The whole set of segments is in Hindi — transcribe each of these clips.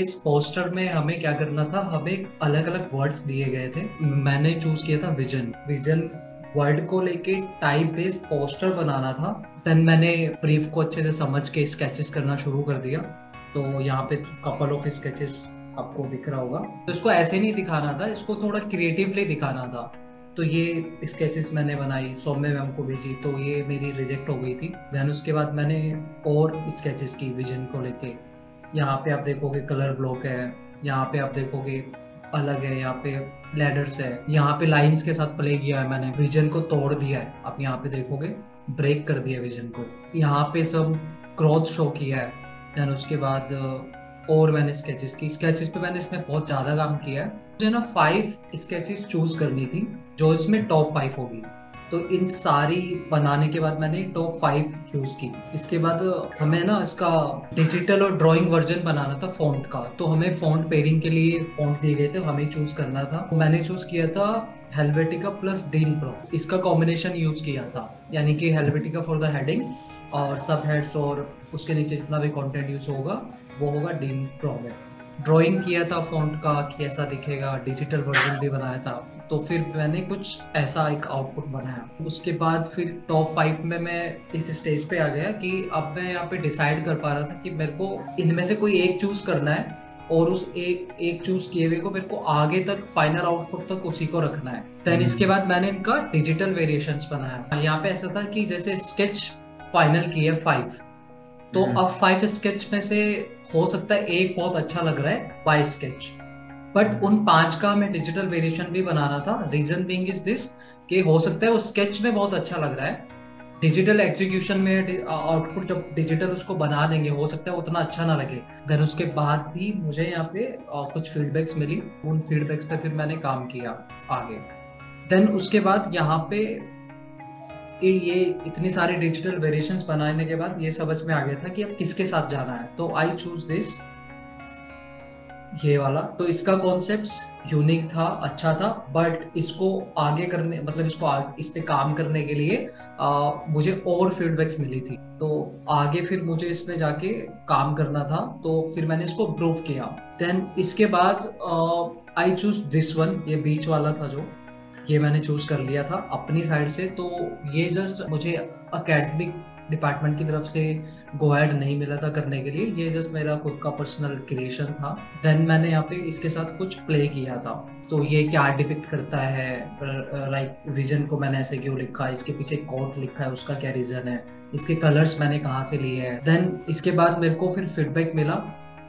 इस पोस्टर में हमें क्या करना था, हमें अलग अलग वर्ड्स दिए गए थे। मैंने चूज किया था विजन। विजन वर्ड को लेके टाइप बेस्ड पोस्टर बनाना था। देन मैंने ब्रीफ को अच्छे से समझ के स्केचेस करना शुरू कर दिया। तो यहाँ पे कपल ऑफ स्केचेस आपको दिख रहा होगा। तो इसको ऐसे नहीं दिखाना था, इसको थोड़ा क्रिएटिवली दिखाना था। तो ये स्केचेस मैंने बनाई, सौम्य मैम को भेजी, तो ये मेरी रिजेक्ट हो गई थी। देन उसके बाद मैंने और स्केचेस की विजन को लेके। यहाँ पे आप देखोगे कलर ब्लॉक है, यहाँ पे आप देखोगे अलग है, यहाँ पे लैडर्स है, यहाँ पे लाइंस के साथ प्ले किया है मैंने, विजन को तोड़ दिया है। आप यहाँ पे देखोगे ब्रेक कर दिया विजन को। यहाँ पे सब क्रॉस शो किया है। देन उसके बाद और मैंने स्केचेस पे मैंने इसमें बहुत ज्यादा काम किया है। मुझे ना 5 स्केचेस चूज करनी थी जो इसमें टॉप 5 होगी। तो इन सारी बनाने के बाद मैंने टॉप 5 चूज की। इसके बाद हमें ना इसका डिजिटल और ड्राइंग वर्जन बनाना था फॉन्ट का। तो हमें फॉन्ट पेयरिंग के लिए फॉन्ट दिए गए थे, हमें चूज करना था। मैंने चूज किया था हेल्वेटिका प्लस डीन प्रो, इसका कॉम्बिनेशन यूज किया था। यानी कि हेल्वेटिका फॉर द हेडिंग और सब हेड्स, और उसके नीचे जितना भी कंटेंट यूज होगा वो होगा डीन प्रो में। ड्राइंग किया था फॉन्ट का कि ऐसा दिखेगा, डिजिटल वर्जन भी बनाया था। तो फिर मैंने कुछ ऐसा एक आउटपुट बनाया। उसके बाद फिर टॉप 5 में मैं इस स्टेज पे आ गया कि अब मैं यहाँ पे डिसाइड कर पा रहा था कि मेरे को इनमें से कोई एक चूज करना है, और उस एक एक चूज किए हुए को मेरे को आगे तक फाइनल आउटपुट तक उसी को रखना है। देन इसके बाद मैंने इनका डिजिटल वेरिएशंस बनाया। यहाँ पे ऐसा था कि जैसे स्केच फाइनल किए 5, तो अब 5 स्केच में से हो सकता है एक बहुत अच्छा लग रहा है बाय स्केच, बट उन 5 का हमें डिजिटल वेरिएशन भी बनाना था। रीजन बीइंग इज दिस कि हो सकता है वो स्केच में बहुत अच्छा लग रहा है, डिजिटल एग्जीक्यूशन में आउटपुट जब डिजिटल उसको बना देंगे हो सकता है उतना अच्छा ना लगे। देन उसके बाद भी मुझे यहाँ पे कुछ फीडबैक्स मिली, उन फीडबैक्स पे फिर मैंने काम किया आगे। देन उसके बाद यहाँ पे ये इतनी सारी डिजिटल वेरिएशंस बनाने के बाद ये समझ में आ गया था कि अब किसके साथ जाना है। तो आई चूज दिस, ये वाला। तो इसका कॉन्सेप्ट यूनिक था, अच्छा था, बट इसको आगे करने मतलब इस पे काम करने के लिए मुझे और फीडबैक्स मिली थी। तो आगे फिर मुझे इसमें जाके काम करना था, तो फिर मैंने इसको प्रूव किया। देन इसके बाद आई चूज दिस वन, ये बीच वाला था जो, ये मैंने चूज कर लिया था अपनी साइड से। तो ये जस्ट मुझे एकेडमिक डिपार्टमेंट की तरफ से गो अहेड नहीं मिला था करने के लिए, ये जस्ट मेरा खुद का पर्सनल क्रिएशन था। देन मैंने यहाँ पे इसके साथ कुछ प्ले किया था। तो ये क्या डिपिक्ट करता है, लाइक विजन को मैंने ऐसे क्यों लिखा, इसके पीछे कोट लिखा है उसका क्या रीजन है, इसके कलर्स मैंने कहाँ से लिए हैं। देन इसके बाद मेरे को फिर फीडबैक मिला,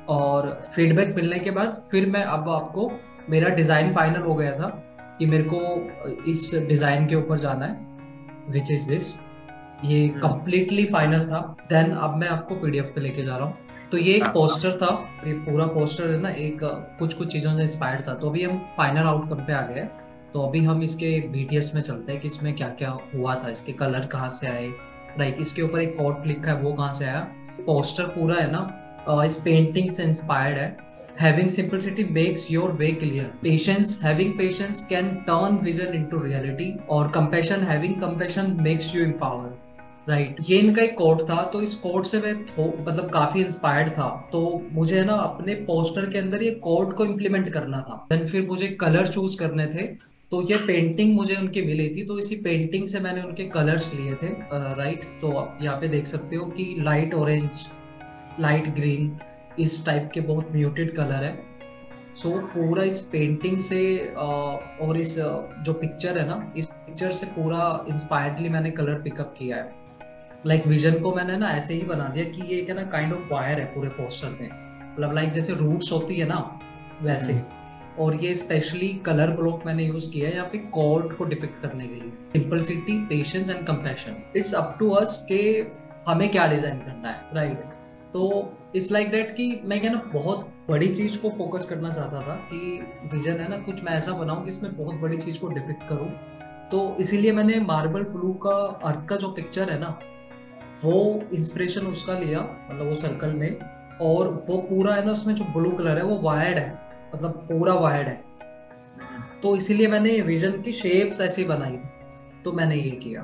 और फीडबैक मिलने के बाद फिर मैं अब आपको, मेरा डिजाइन फाइनल हो गया था कि मेरे को इस डिजाइन के ऊपर जाना है, विच इज दिस। ये कंप्लीटली फाइनल था। देन अब मैं आपको पीडीएफ पे लेके जा रहा हूँ। तो ये एक पोस्टर था, ये पूरा पोस्टर है ना, एक कुछ कुछ चीजों से इंस्पायर्ड था। तो अभी हम फाइनल आउटकम पे आ गए हैं। तो अभी हम इसके बीटीएस में चलते हैं कि इसमें क्या क्या हुआ था, इसके कलर कहाँ से आए, लाइक इसके ऊपर एक कोट लिखा है वो कहाँ से आया। पोस्टर पूरा है ना इस पेंटिंग से इंस्पायर्ड है। Having simplicity makes your way clear. Having patience can turn vision into reality. और having compassion makes you empowered. Right ये इनका एक कोट था। तो इस कोट से मैं मतलब काफी इंस्पायर्ड था। तो मुझे ना अपने पोस्टर के अंदर ये कोट को इम्प्लीमेंट करना था। देन फिर मुझे कलर चूज करने थे। तो ये पेंटिंग मुझे उनकी मिली थी, तो इसी पेंटिंग से मैंने उनके कलर्स लिए थे। राइट, तो आप यहाँ पे देख सकते हो कि लाइट ऑरेंज, लाइट ग्रीन, इस टाइप के बहुत म्यूटेड कलर है। सो पूरा इस पेंटिंग से और इस जो पिक्चर है ना, इस पिक्चर से पूरा इंस्पायर्डली मैंने कलर पिकअप किया है। लाइक विजन को मैंने ना ऐसे ही बना दिया कि ये क्या ना काइंड ऑफ वायर है पूरे पोस्टर में, मतलब लाइक जैसे रूट्स होती है ना वैसे। और ये स्पेशली कलर ब्लॉक मैंने यूज किया है यहाँ पे कोड को डिपिक्ट करने के लिए। Simplicity, patience and compassion, it's up to us के हमें क्या डिजाइन करना है। राइट, तो इट्स लाइक दैट कि मैं क्या ना बहुत बड़ी चीज को फोकस करना चाहता था कि विजन है ना कुछ मैं ऐसा बनाऊं जिसमें बहुत बड़ी चीज को डिपिक्ट करूं। तो इसीलिए मैंने मार्बल ब्लू का अर्थ का जो पिक्चर है ना, वो इंस्पिरेशन उसका लिया, मतलब वो सर्कल में। और वो पूरा है ना उसमें जो ब्लू कलर है वो वायर्ड है, मतलब पूरा वायर्ड है। तो इसीलिए मैंने विजन की शेप्स ऐसी बनाई थी। तो मैंने ये किया।